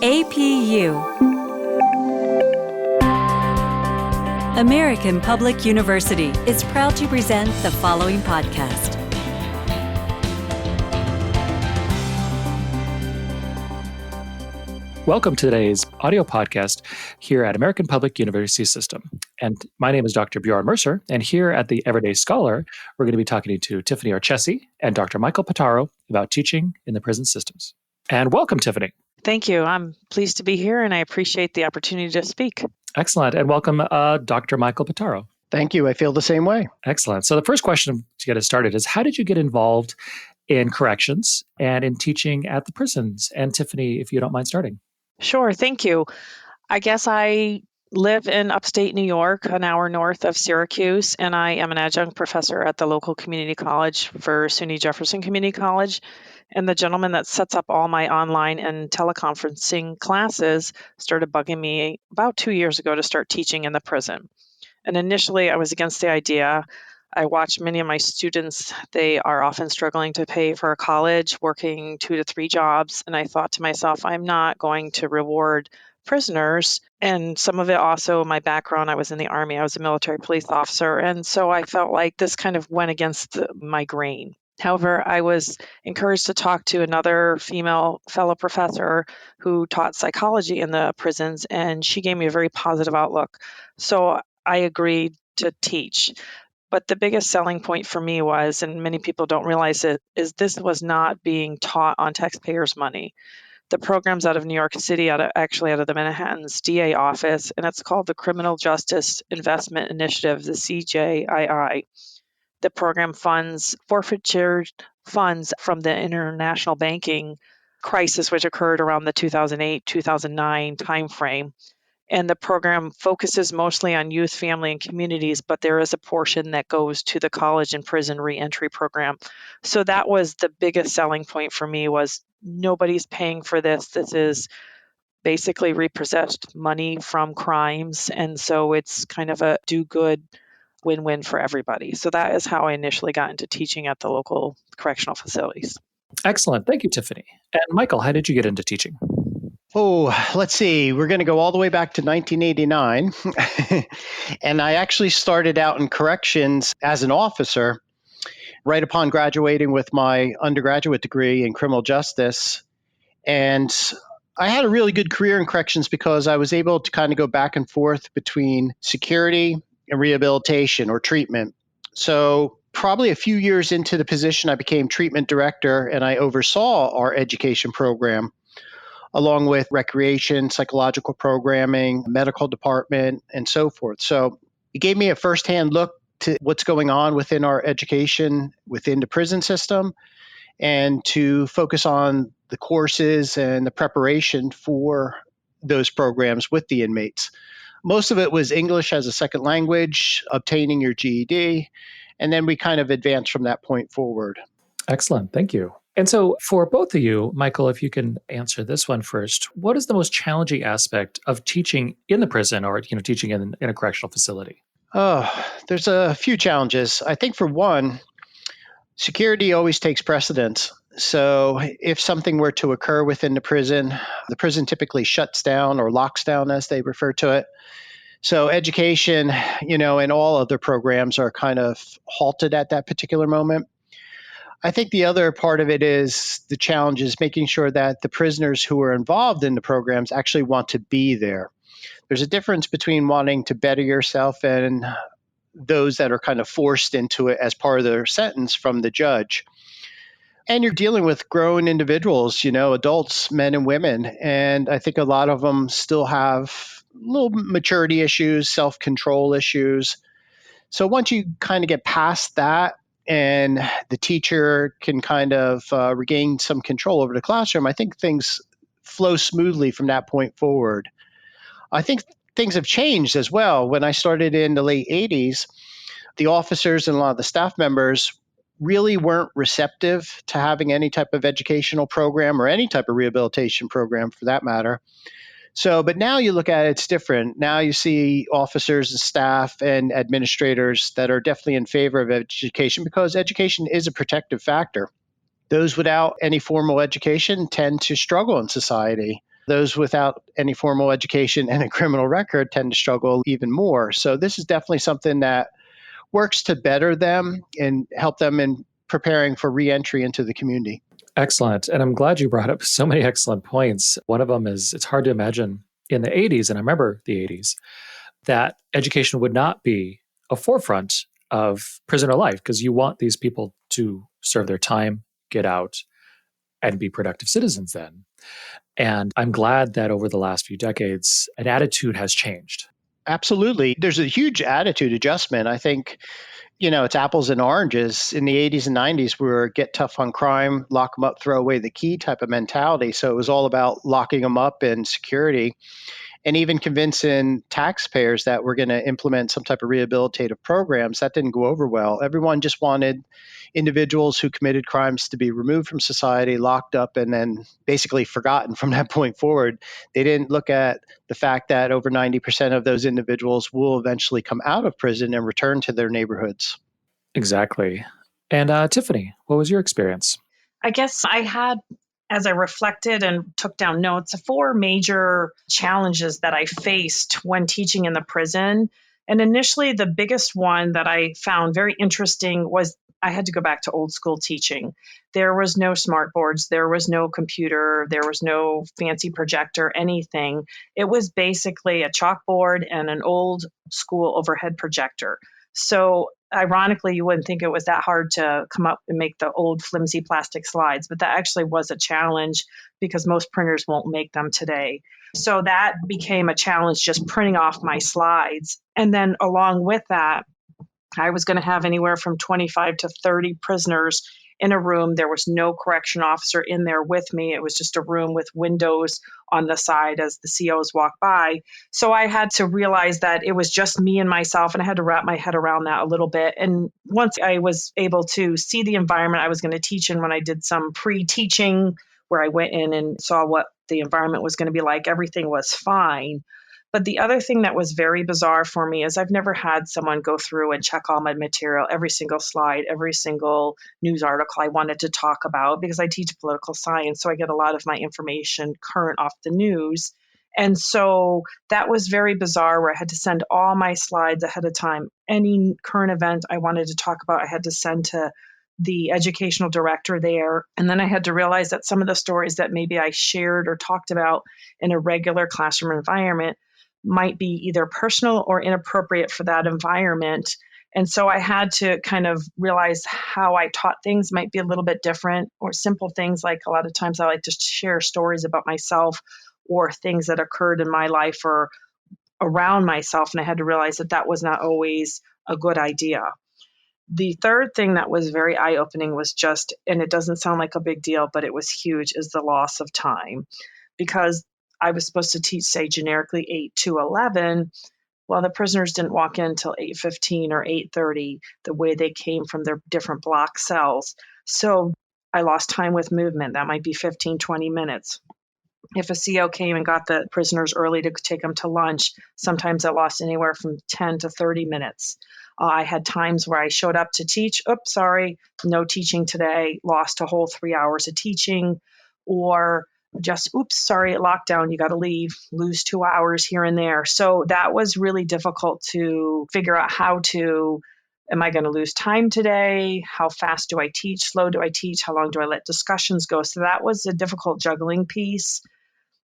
APU, American Public University, is proud to present the following podcast. Welcome to today's audio podcast here at American Public University System. And my name is Dr. Bjorn Mercer, and here at the Everyday Scholar, we're going to be talking to Tiffany Orcesi and Dr. Michael Pittaro about teaching in the prison systems. And welcome, Tiffany. Thank you. I'm pleased to be here, and I appreciate the opportunity to speak. Excellent. And welcome, Dr. Michael Pittaro. Thank you. I feel the same way. Excellent. So the first question to get us started is, how did you get involved in corrections and in teaching at the prisons? And Tiffany, if you don't mind starting. Sure. Thank you. I guess I live in upstate New York, an hour north of Syracuse, and I am an adjunct professor at the local community college for SUNY Jefferson Community College. And the gentleman that sets up all my online and teleconferencing classes started bugging me about 2 years ago to start teaching in the prison. And initially, I was against the idea. I watched many of my students. They are often struggling to pay for college, working 2 to 3 jobs. And I thought to myself, I'm not going to reward prisoners. And some of it also, my background, I was in the Army. I was a military police officer. And so I felt like this kind of went against my grain. However, I was encouraged to talk to another female fellow professor who taught psychology in the prisons, and she gave me a very positive outlook. So I agreed to teach. But the biggest selling point for me was, and many people don't realize it, is this was not being taught on taxpayers' money. The program's out of New York City, out of the Manhattan's DA office, and it's called the Criminal Justice Investment Initiative, the CJII. The program funds forfeiture funds from the international banking crisis, which occurred around the 2008-2009 timeframe. And the program focuses mostly on youth, family, and communities, but there is a portion that goes to the college and prison reentry program. So that was the biggest selling point for me, was nobody's paying for this. This is basically repossessed money from crimes. And so it's kind of a do-good win-win for everybody. So that is how I initially got into teaching at the local correctional facilities. Excellent. Thank you, Tiffany. And Michael, how did you get into teaching? Oh, let's see. We're going to go all the way back to 1989. And I actually started out in corrections as an officer right upon graduating with my undergraduate degree in criminal justice. And I had a really good career in corrections because I was able to kind of go back and forth between security and rehabilitation or treatment. So probably a few years into the position, I became treatment director, and I oversaw our education program along with recreation, psychological programming, medical department, and so forth. So it gave me a firsthand look to what's going on within our education, within the prison system, and to focus on the courses and the preparation for those programs with the inmates. Most of it was English as a second language, obtaining your GED, and then we kind of advanced from that point forward. Excellent. Thank you. And so for both of you, Michael, if you can answer this one first, what is the most challenging aspect of teaching in the prison or teaching in a correctional facility? Oh, there's a few challenges. I think for one, security always takes precedence. So if something were to occur within the prison typically shuts down or locks down, as they refer to it. So education, and all other programs are kind of halted at that particular moment. I think the other part of it is the challenge is making sure that the prisoners who are involved in the programs actually want to be there. There's a difference between wanting to better yourself and those that are kind of forced into it as part of their sentence from the judge. And you're dealing with grown individuals, adults, men and women. And I think a lot of them still have little maturity issues, self-control issues. So once you kind of get past that and the teacher can kind of regain some control over the classroom, I think things flow smoothly from that point forward. I think things have changed as well. When I started in the late 80s, the officers and a lot of the staff members really weren't receptive to having any type of educational program or any type of rehabilitation program for that matter. So, but now you look at it, it's different. Now you see officers and staff and administrators that are definitely in favor of education because education is a protective factor. Those without any formal education tend to struggle in society. Those without any formal education and a criminal record tend to struggle even more. So this is definitely something that works to better them and help them in preparing for reentry into the community. Excellent. And I'm glad you brought up so many excellent points. One of them is it's hard to imagine in the 80s, and I remember the 80s, that education would not be a forefront of prisoner life because you want these people to serve their time, get out, and be productive citizens then. And I'm glad that over the last few decades, an attitude has changed. Absolutely. There's a huge attitude adjustment. I think, it's apples and oranges. In the 80s and 90s, we were get tough on crime, lock them up, throw away the key type of mentality. So it was all about locking them up and security, and even convincing taxpayers that we're going to implement some type of rehabilitative programs. That didn't go over well. Everyone just wanted individuals who committed crimes to be removed from society, locked up, and then basically forgotten from that point forward. They didn't look at the fact that over 90% of those individuals will eventually come out of prison and return to their neighborhoods. Exactly. And Tiffany, what was your experience? I guess I had, as I reflected and took down notes, 4 major challenges that I faced when teaching in the prison. And initially, the biggest one that I found very interesting was I had to go back to old school teaching. There was no smart boards, there was no computer, there was no fancy projector, anything. It was basically a chalkboard and an old school overhead projector. So ironically, you wouldn't think it was that hard to come up and make the old flimsy plastic slides, but that actually was a challenge because most printers won't make them today. So that became a challenge, just printing off my slides. And then along with that, I was going to have anywhere from 25 to 30 prisoners in a room. There was no correction officer in there with me. It was just a room with windows on the side as the COs walked by. So I had to realize that it was just me and myself, and I had to wrap my head around that a little bit. And once I was able to see the environment I was going to teach in, when I did some pre-teaching where I went in and saw what the environment was going to be like, everything was fine. But the other thing that was very bizarre for me is I've never had someone go through and check all my material, every single slide, every single news article I wanted to talk about, because I teach political science. So I get a lot of my information current off the news. And so that was very bizarre, where I had to send all my slides ahead of time. Any current event I wanted to talk about, I had to send to the educational director there. And then I had to realize that some of the stories that maybe I shared or talked about in a regular classroom environment might be either personal or inappropriate for that environment. And so I had to kind of realize how I taught things might be a little bit different, or simple things like a lot of times I like to share stories about myself or things that occurred in my life or around myself. And I had to realize that that was not always a good idea. The third thing that was very eye-opening was just, and it doesn't sound like a big deal, but it was huge, is the loss of time. Because I was supposed to teach, say, generically 8 to 11. Well, the prisoners didn't walk in until 8:15 or 8:30, the way they came from their different block cells. So I lost time with movement. That might be 15, 20 minutes. If a CO came and got the prisoners early to take them to lunch, sometimes I lost anywhere from 10 to 30 minutes. I had times where I showed up to teach. Oops, sorry, no teaching today. Lost a whole 3 hours of teaching. Or just, oops, sorry, lockdown, you got to leave, lose 2 hours here and there. So that was really difficult to figure out how to, am I going to lose time today? How fast do I teach? Slow do I teach? How long do I let discussions go? So that was a difficult juggling piece.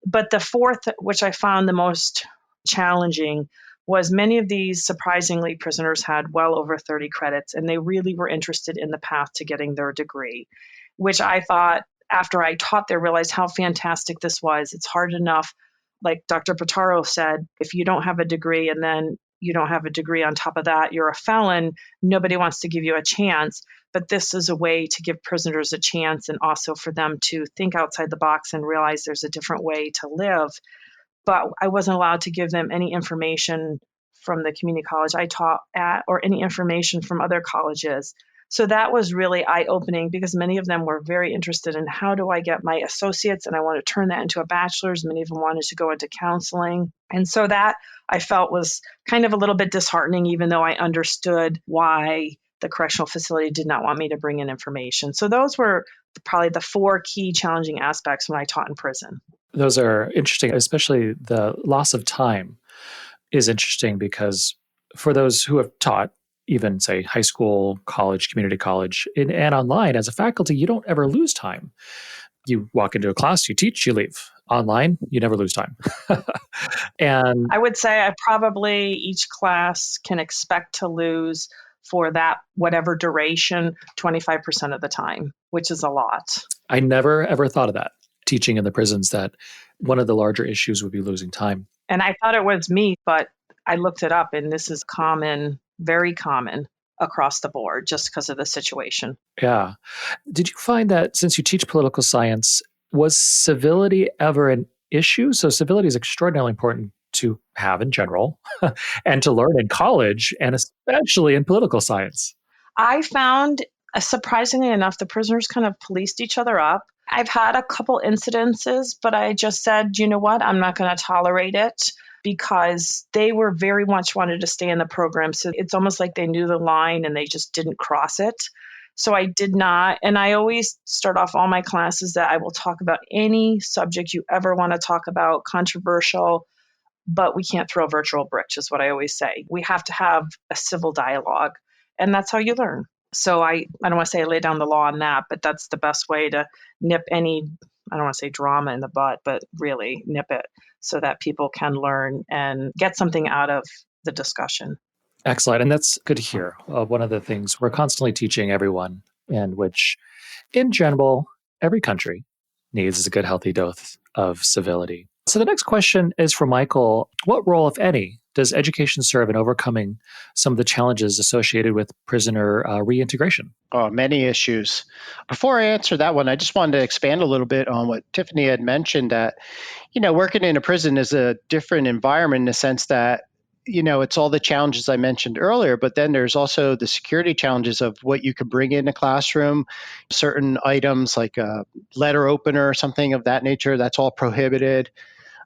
But the fourth, which I found the most challenging, was many of these, surprisingly, prisoners had well over 30 credits, and they really were interested in the path to getting their degree, which I thought, after I taught there, realized how fantastic this was. It's hard enough, like Dr. Pittaro said, if you don't have a degree and then you don't have a degree on top of that, you're a felon. Nobody wants to give you a chance. But this is a way to give prisoners a chance, and also for them to think outside the box and realize there's a different way to live. But I wasn't allowed to give them any information from the community college I taught at, or any information from other colleges. So that was really eye-opening, because many of them were very interested in, how do I get my associates? And I want to turn that into a bachelor's. Many of them wanted to go into counseling. And so that I felt was kind of a little bit disheartening, even though I understood why the correctional facility did not want me to bring in information. So those were probably the 4 key challenging aspects when I taught in prison. Those are interesting, especially the loss of time is interesting because for those who have taught, even say high school, college, community college, and online as a faculty, you don't ever lose time. You walk into a class, you teach, you leave. Online, you never lose time. And I would say I probably each class can expect to lose for that whatever duration 25% of the time, which is a lot. I never ever thought of that, teaching in the prisons, that one of the larger issues would be losing time. And I thought it was me, but I looked it up and this is common, very common across the board just because of the situation. Yeah. Did you find that since you teach political science, was civility ever an issue? So civility is extraordinarily important to have in general and to learn in college and especially in political science. I found, surprisingly enough, the prisoners kind of policed each other up. I've had a couple incidences, but I just said, you know what, I'm not going to tolerate it because they were very much wanted to stay in the program. So it's almost like they knew the line and they just didn't cross it. So I did not. And I always start off all my classes that I will talk about any subject you ever want to talk about, controversial, but we can't throw virtual bricks, is what I always say. We have to have a civil dialogue, and that's how you learn. So I don't want to say I lay down the law on that, but that's the best way to nip any, I don't want to say drama in the butt, but really nip it so that people can learn and get something out of the discussion. Excellent. And that's good to hear. One of the things we're constantly teaching everyone, and which in general, every country needs is a good, healthy dose of civility. So the next question is for Michael. What role, if any, does education serve in overcoming some of the challenges associated with prisoner reintegration? Oh, many issues. Before I answer that one, I just wanted to expand a little bit on what Tiffany had mentioned that, working in a prison is a different environment in the sense that, it's all the challenges I mentioned earlier, but then there's also the security challenges of what you could bring in a classroom, certain items like a letter opener or something of that nature, that's all prohibited.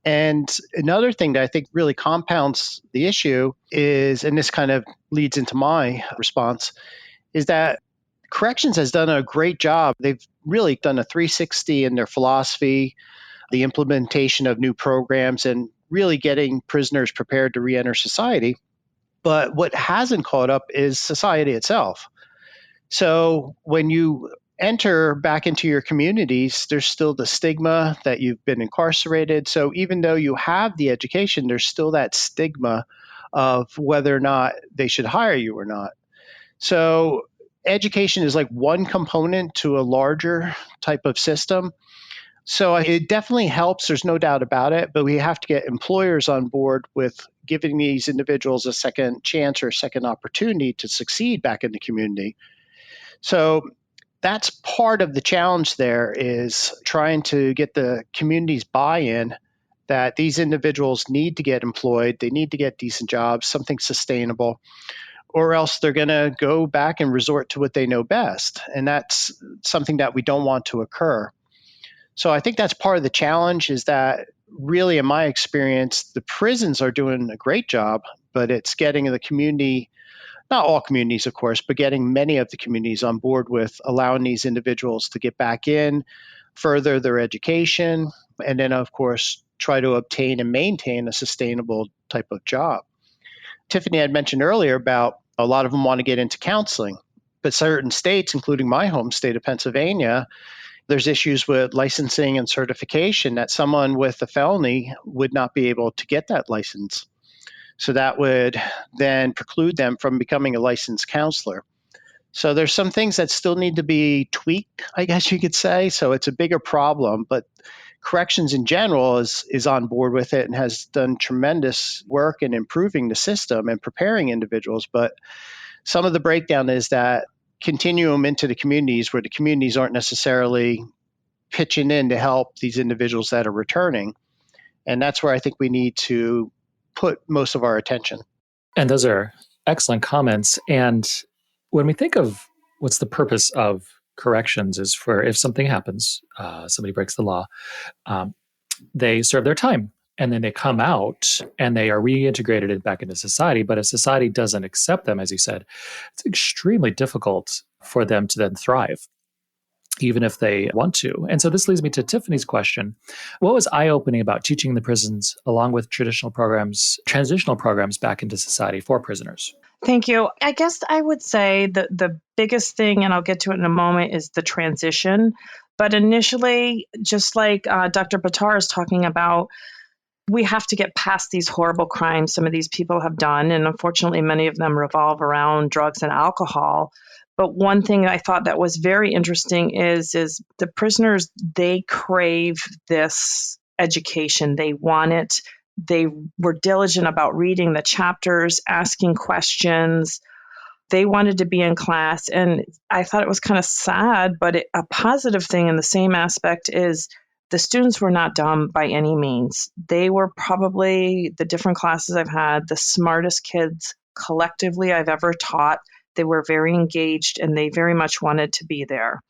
And another thing that I think really compounds the issue is, and this kind of leads into my response, is that corrections has done a great job. They've really done a 360 in their philosophy, the implementation of new programs, and really getting prisoners prepared to reenter society. But what hasn't caught up is society itself. So when you enter back into your communities, there's still the stigma that you've been incarcerated. So even though you have the education, there's still that stigma of whether or not they should hire you or not. So education is like one component to a larger type of system. So it definitely helps. There's no doubt about it. But we have to get employers on board with giving these individuals a second chance or a second opportunity to succeed back in the community. So that's part of the challenge there, is trying to get the community's buy-in that these individuals need to get employed, they need to get decent jobs, something sustainable, or else they're going to go back and resort to what they know best. And that's something that we don't want to occur. So I think that's part of the challenge, is that really, in my experience, the prisons are doing a great job, but it's getting the community, not all communities, of course, but getting many of the communities on board with allowing these individuals to get back in, further their education, and then, of course, try to obtain and maintain a sustainable type of job. Tiffany had mentioned earlier about a lot of them want to get into counseling, but certain states, including my home state of Pennsylvania, there's issues with licensing and certification that someone with a felony would not be able to get that license. So that would then preclude them from becoming a licensed counselor. So there's some things that still need to be tweaked, I guess you could say. So it's a bigger problem, but corrections in general is on board with it and has done tremendous work in improving the system and preparing individuals. But some of the breakdown is that continuum into the communities where the communities aren't necessarily pitching in to help these individuals that are returning. And that's where I think we need to put most of our attention. And those are excellent comments. And when we think of what's the purpose of corrections, is for if something happens, somebody breaks the law, they serve their time and then they come out and they are reintegrated back into society. But if society doesn't accept them, as you said, it's extremely difficult for them to then thrive. even if they want to. And so this leads me to Tiffany's question. What was eye-opening about teaching in the prisons along with traditional programs, transitional programs back into society for prisoners? Thank you. I guess I would say that the biggest thing, and I'll get to it in a moment, is the transition. But initially, just like Dr. Pittaro is talking about, we have to get past these horrible crimes some of these people have done. And unfortunately, many of them revolve around drugs and alcohol. But one thing I thought that was very interesting is the prisoners, they crave this education. They want it. They were diligent about reading the chapters, asking questions. They wanted to be in class. And I thought it was kind of sad, but a positive thing in the same aspect is the students were not dumb by any means. They were probably, the different classes I've had, the smartest kids collectively I've ever taught. They were very engaged and they very much wanted to be there.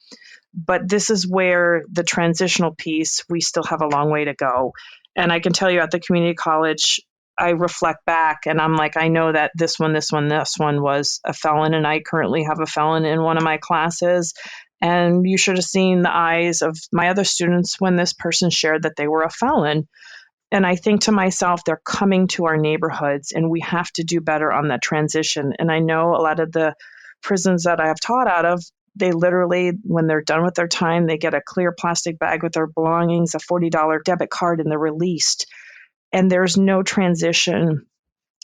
But this is where the transitional piece, we still have a long way to go. And I can tell you at the community college, I reflect back and I'm like, I know that this one was a felon, and I currently have a felon in one of my classes. And you should have seen the eyes of my other students when this person shared that they were a felon. And I think to myself, they're coming to our neighborhoods and we have to do better on that transition. And I know a lot of the prisons that I have taught out of, they literally, when they're done with their time, they get a clear plastic bag with their belongings, a $40 debit card, and they're released. And there's no transition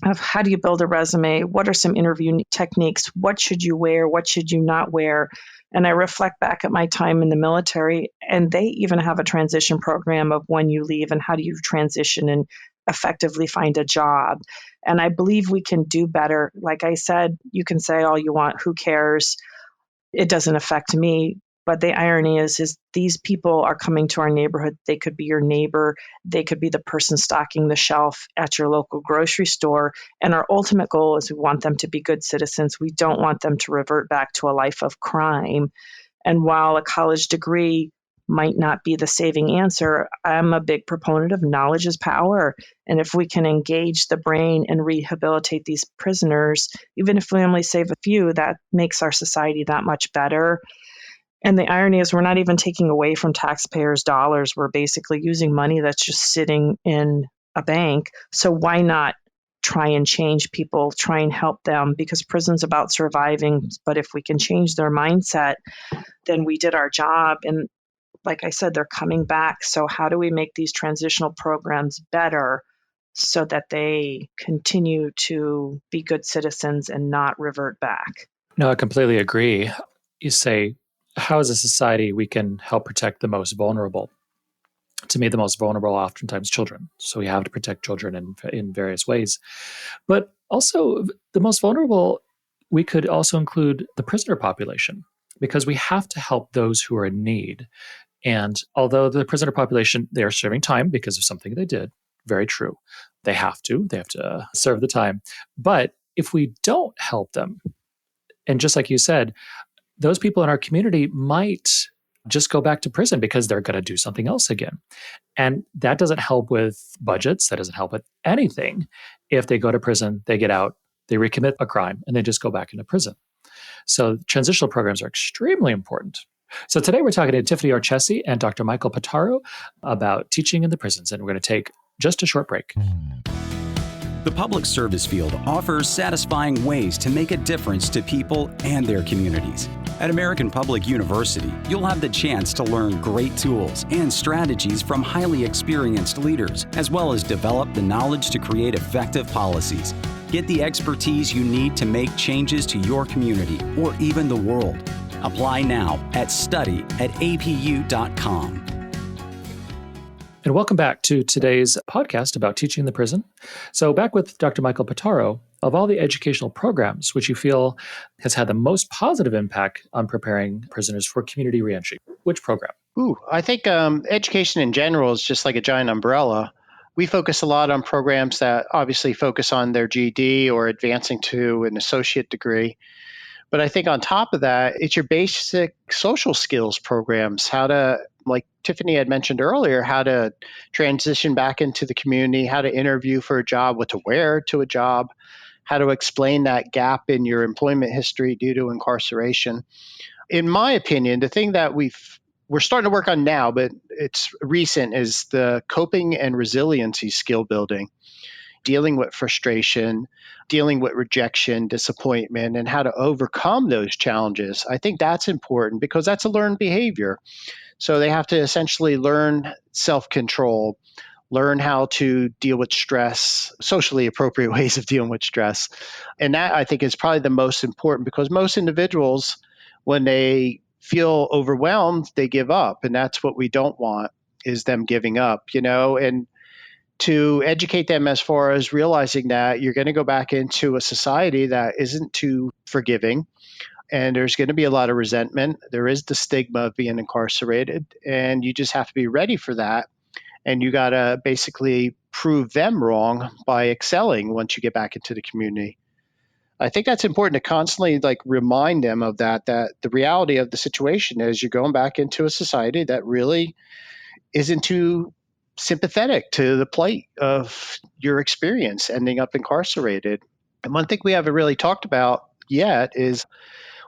of how do you build a resume? What are some interview techniques? What should you wear? What should you not wear? And I reflect back at my time in the military, and they even have a transition program of when you leave and how do you transition and effectively find a job. And I believe we can do better. Like I said, you can say all you want, who cares? It doesn't affect me. But the irony is these people are coming to our neighborhood. They could be your neighbor. They could be the person stocking the shelf at your local grocery store. And our ultimate goal is we want them to be good citizens. We don't want them to revert back to a life of crime. And while a college degree might not be the saving answer, I'm a big proponent of knowledge is power. And if we can engage the brain and rehabilitate these prisoners, even if we only save a few, that makes our society that much better. And the irony is we're not even taking away from taxpayers' dollars. We're basically using money that's just sitting in a bank. So why not try and change people, try and help them? Because prison's about surviving. But if we can change their mindset, then we did our job. And like I said, they're coming back. So how do we make these transitional programs better so that they continue to be good citizens and not revert back? No, I completely agree. You say, how as a society we can help protect the most vulnerable? To me, the most vulnerable are oftentimes children. So we have to protect children in various ways. But also the most vulnerable, we could also include the prisoner population, because we have to help those who are in need. And although the prisoner population, they are serving time because of something they did, very true. They have to serve the time. But if we don't help them, and just like you said, those people in our community might just go back to prison because they're going to do something else again. And that doesn't help with budgets. That doesn't help with anything. If they go to prison, they get out, they recommit a crime, and they just go back into prison. So transitional programs are extremely important. So today we're talking to Tiffany Orcesi and Dr. Michael Pittaro about teaching in the prisons, and we're going to take just a short break. The public service field offers satisfying ways to make a difference to people and their communities. At American Public University, you'll have the chance to learn great tools and strategies from highly experienced leaders, as well as develop the knowledge to create effective policies. Get the expertise you need to make changes to your community or even the world. Apply now at study@apu.com. And welcome back to today's podcast about teaching in the prison. So back with Dr. Michael Pittaro, of all the educational programs which you feel has had the most positive impact on preparing prisoners for community reentry, which program? I think education in general is just like a giant umbrella. We focus a lot on programs that obviously focus on their GED or advancing to an associate degree. But I think on top of that, it's your basic social skills programs, how to, like Tiffany had mentioned earlier, how to transition back into the community, how to interview for a job, what to wear to a job, how to explain that gap in your employment history due to incarceration. In my opinion, the thing that we're starting to work on now, but it's recent, is the coping and resiliency skill building, dealing with frustration, dealing with rejection, disappointment, and how to overcome those challenges. I think that's important because that's a learned behavior. So they have to essentially learn self-control, learn how to deal with stress, socially appropriate ways of dealing with stress. And that, I think, is probably the most important, because most individuals, when they feel overwhelmed, they give up. And that's what we don't want, is them giving up, and to educate them as far as realizing that you're going to go back into a society that isn't too forgiving, and there's going to be a lot of resentment. There is the stigma of being incarcerated, and you just have to be ready for that. And you got to basically prove them wrong by excelling once you get back into the community. I think that's important to constantly remind them of that the reality of the situation is you're going back into a society that really isn't too sympathetic to the plight of your experience ending up incarcerated. And one thing we haven't really talked about yet is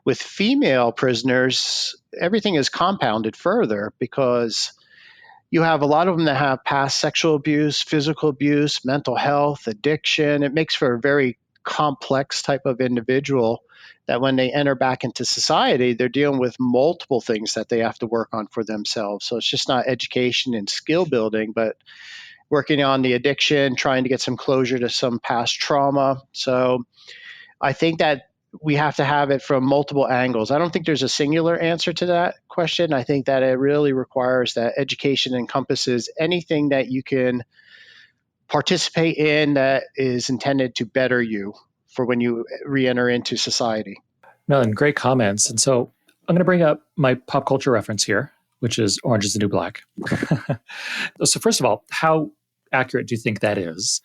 with female prisoners, everything is compounded further, because you have a lot of them that have past sexual abuse, physical abuse, mental health, addiction. It makes for a very complex type of individual that when they enter back into society, they're dealing with multiple things that they have to work on for themselves. So it's just not education and skill building, but working on the addiction, trying to get some closure to some past trauma. So I think that we have to have it from multiple angles. I don't think there's a singular answer to that question. I think that it really requires that education encompasses anything that you can participate in that is intended to better you for when you re-enter into society. No, and great comments. And so I'm going to bring up my pop culture reference here, which is Orange is the New Black. So first of all, how accurate do you think that is?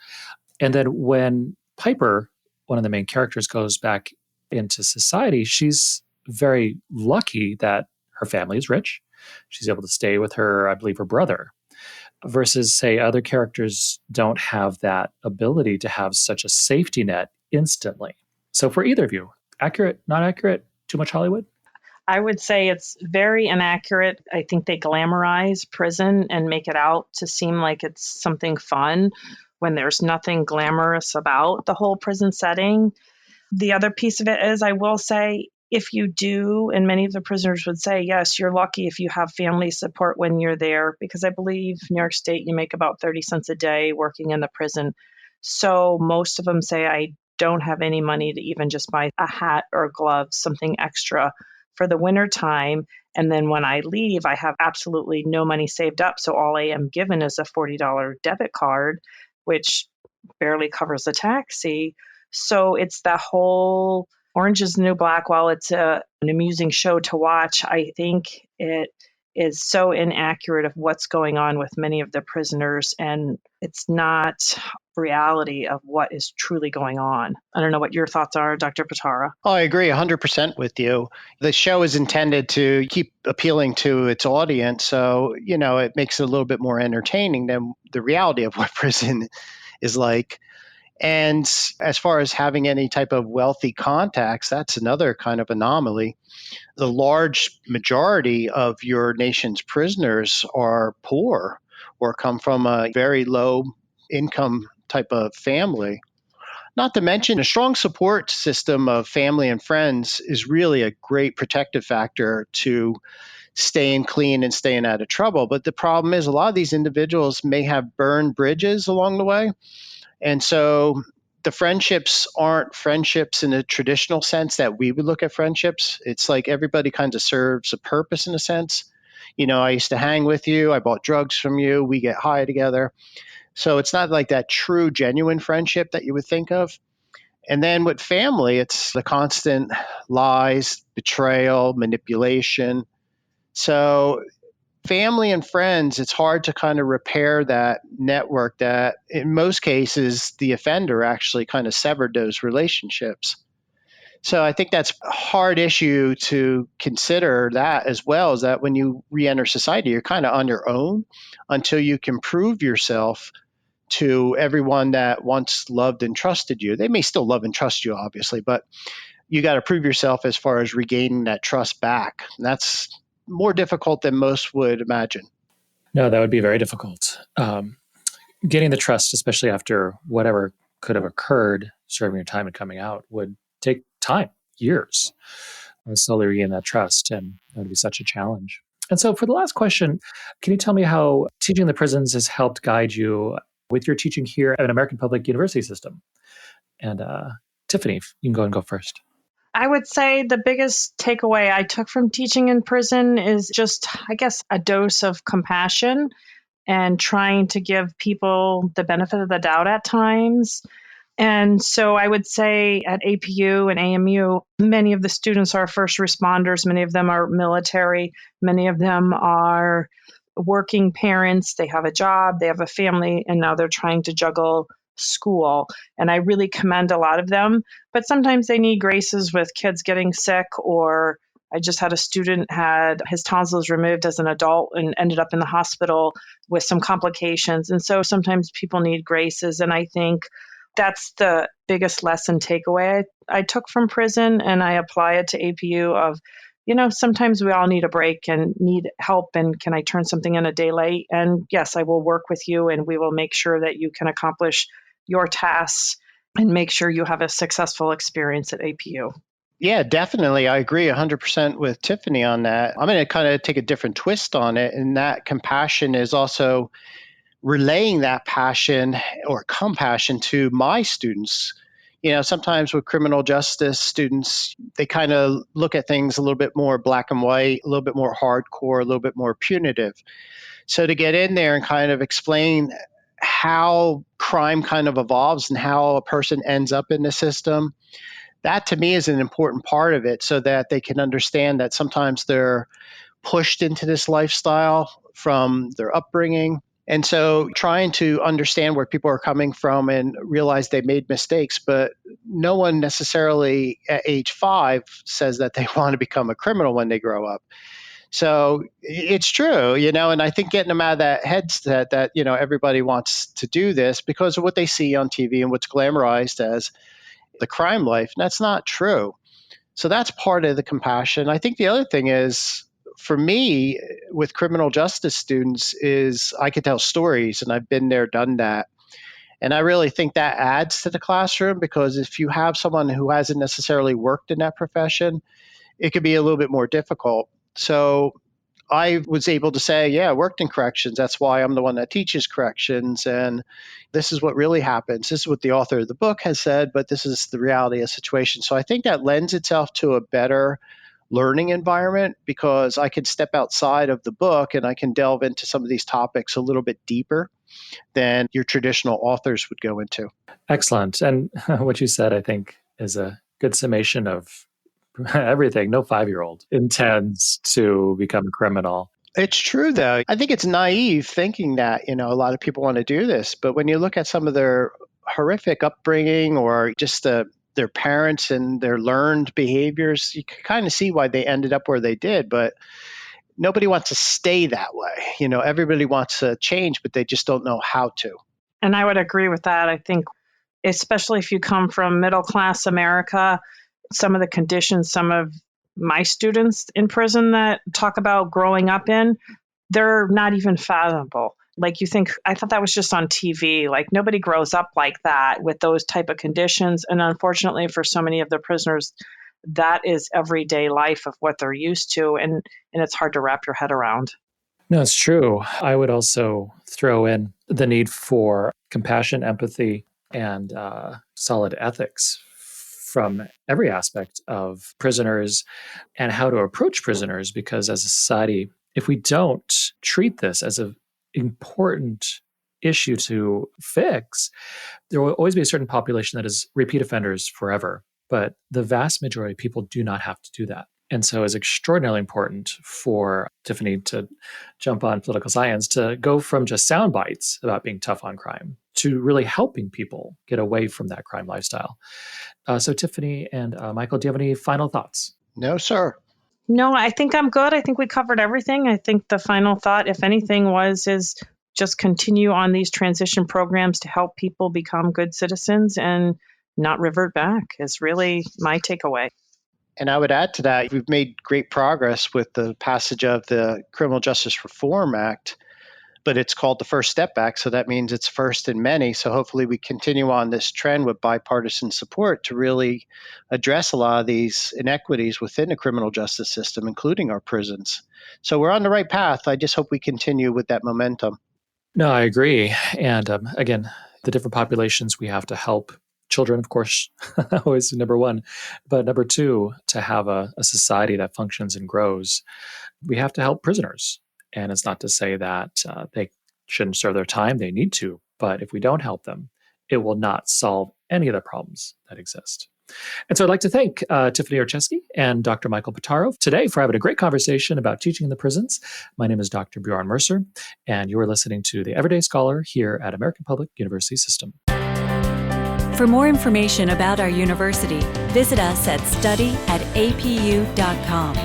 And then when Piper, one of the main characters, goes back into society, she's very lucky that her family is rich. She's able to stay with her, I believe, her brother, versus, say, other characters don't have that ability to have such a safety net instantly. So for either of you, accurate, not accurate, too much Hollywood? I would say it's very inaccurate. I think they glamorize prison and make it out to seem like it's something fun when there's nothing glamorous about the whole prison setting. The other piece of it is, I will say, if you do, and many of the prisoners would say, yes, you're lucky if you have family support when you're there, because I believe New York State, you make about 30 cents a day working in the prison. So most of them say, I don't have any money to even just buy a hat or gloves, something extra for the winter time. And then when I leave, I have absolutely no money saved up. So all I am given is a $40 debit card, which barely covers the taxi. So it's the whole Orange is the New Black. While it's an amusing show to watch, I think it is so inaccurate of what's going on with many of the prisoners, and it's not reality of what is truly going on. I don't know what your thoughts are, Dr. Pittaro. Oh, I agree 100% with you. The show is intended to keep appealing to its audience, so, it makes it a little bit more entertaining than the reality of what prison is like. And as far as having any type of wealthy contacts, that's another kind of anomaly. The large majority of your nation's prisoners are poor or come from a very low income type of family. Not to mention, a strong support system of family and friends is really a great protective factor to staying clean and staying out of trouble. But the problem is, a lot of these individuals may have burned bridges along the way. And so the friendships aren't friendships in a traditional sense that we would look at friendships. It's like everybody kind of serves a purpose in a sense. I used to hang with you. I bought drugs from you. We get high together. So it's not like that true, genuine friendship that you would think of. And then with family, it's the constant lies, betrayal, manipulation. So family and friends, it's hard to kind of repair that network that in most cases, the offender actually kind of severed those relationships. So I think that's a hard issue to consider, that as well, is that when you re-enter society, you're kind of on your own until you can prove yourself to everyone that once loved and trusted you. They may still love and trust you, obviously, but you got to prove yourself as far as regaining that trust back. And that's more difficult than most would imagine. No, that would be very difficult. Getting the trust, especially after whatever could have occurred, serving your time and coming out, would take time, years, slowly regain that trust. And that would be such a challenge. And so for the last question, can you tell me how teaching in the prisons has helped guide you with your teaching here at an American Public University system? And Tiffany, you can go first. I would say the biggest takeaway I took from teaching in prison is just, I guess, a dose of compassion and trying to give people the benefit of the doubt at times. And so I would say at APU and AMU, many of the students are first responders. Many of them are military. Many of them are working parents. They have a job, they have a family, and now they're trying to juggle school. And I really commend a lot of them. But sometimes they need graces with kids getting sick, or I just had a student had his tonsils removed as an adult and ended up in the hospital with some complications. And so sometimes people need graces. And I think that's the biggest lesson takeaway I took from prison, and I apply it to APU of, sometimes we all need a break and need help, and can I turn something in a day late? And yes, I will work with you, and we will make sure that you can accomplish your tasks and make sure you have a successful experience at APU. Yeah, definitely. I agree 100% with Tiffany on that. I'm going to kind of take a different twist on it, and that compassion is also relaying that passion or compassion to my students. Sometimes with criminal justice students, they kind of look at things a little bit more black and white, a little bit more hardcore, a little bit more punitive. So to get in there and kind of explain how crime kind of evolves and how a person ends up in the system, that to me is an important part of it, so that they can understand that sometimes they're pushed into this lifestyle from their upbringing. And so trying to understand where people are coming from and realize they made mistakes, but no one necessarily at age 5 says that they want to become a criminal when they grow up. So it's true, and I think getting them out of that headset that, everybody wants to do this because of what they see on TV and what's glamorized as the crime life. And that's not true. So that's part of the compassion. I think the other thing is, for me, with criminal justice students, is I could tell stories, and I've been there, done that. And I really think that adds to the classroom, because if you have someone who hasn't necessarily worked in that profession, it could be a little bit more difficult. So I was able to say, yeah, I worked in corrections. That's why I'm the one that teaches corrections. And this is what really happens. This is what the author of the book has said, but this is the reality of the situation. So I think that lends itself to a better learning environment, because I can step outside of the book and I can delve into some of these topics a little bit deeper than your traditional authors would go into. Excellent. And what you said, I think, is a good summation of everything. No 5-year-old intends to become a criminal. It's true, though. I think it's naive thinking that, a lot of people want to do this. But when you look at some of their horrific upbringing, or just their parents and their learned behaviors, you can kind of see why they ended up where they did. But nobody wants to stay that way. Everybody wants to change, but they just don't know how to. And I would agree with that. I think, especially if you come from middle-class America, some of the conditions some of my students in prison that talk about growing up in, they're not even fathomable. Like, you think, I thought that was just on TV. Like, nobody grows up like that with those type of conditions. And unfortunately, for so many of the prisoners, that is everyday life of what they're used to. And it's hard to wrap your head around. No, it's true. I would also throw in the need for compassion, empathy, and solid ethics from every aspect of prisoners and how to approach prisoners. Because as a society, if we don't treat this as an important issue to fix, there will always be a certain population that is repeat offenders forever. But the vast majority of people do not have to do that. And so it's extraordinarily important for Tiffany to jump on political science, to go from just sound bites about being tough on crime to really helping people get away from that crime lifestyle. So Tiffany and Michael, do you have any final thoughts? No, sir. No, I think I'm good. I think we covered everything. I think the final thought, if anything, is just continue on these transition programs to help people become good citizens and not revert back is really my takeaway. And I would add to that, we've made great progress with the passage of the Criminal Justice Reform Act, but it's called the First Step Back. So that means it's first in many. So hopefully we continue on this trend with bipartisan support to really address a lot of these inequities within the criminal justice system, including our prisons. So we're on the right path. I just hope we continue with that momentum. No, I agree. And again, the different populations we have to help. Children, of course, always number one. But number two, to have a society that functions and grows, we have to help prisoners. And it's not to say that they shouldn't serve their time. They need to. But if we don't help them, it will not solve any of the problems that exist. And so I'd like to thank Tiffany Orcesi and Dr. Michael Pittaro today for having a great conversation about teaching in the prisons. My name is Dr. Bjorn Mercer, and you are listening to The Everyday Scholar here at American Public University System. For more information about our university, visit us at study@apu.com.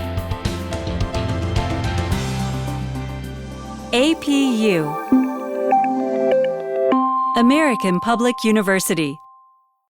APU, American Public University.